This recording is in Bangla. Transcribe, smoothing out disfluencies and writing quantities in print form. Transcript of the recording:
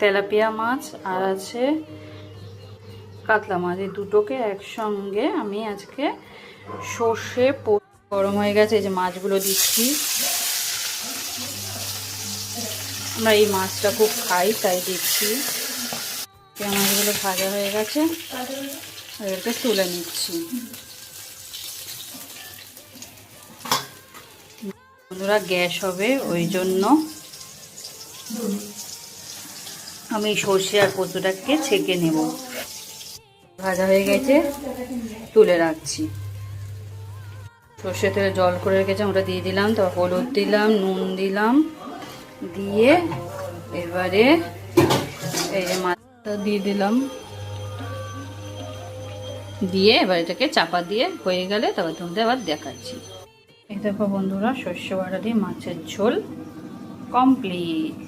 তেলাপিয়া মাছ আর আছে কাতলা মাছ। এই দুটোকে একসঙ্গে আমি আজকে সর্ষে গরম হয়ে গেছে, এই যে মাছগুলো দিচ্ছি। আমরা এই মাছটা খুব খাই তাই দিচ্ছি। মাছগুলো ভাজা হয়ে গেছে, এদেরকে তুলে নিচ্ছি। বন্ধুরা গ্যাস হবে, ওই জন্য আমি সর্ষে আর পোস্তটাকে ছেঁকে নেব। ভাজা হয়ে গেছে, তুলে রাখছি। সর্ষে তেলে জল করে রেখেছি, ওটা দিয়ে দিলাম। তারপর হলুদ দিলাম, নুন দিলাম, দিয়ে এবারে এই যে মাছটা দিয়ে দিলাম, দিয়ে এবার এটাকে চাপা দিয়ে হয়ে গেলে তারপর তোমাদের আবার দেখাচ্ছি। এই দেখো বন্ধুরা, সর্ষে বাটা দিয়ে মাছের ঝোল কমপ্লিট।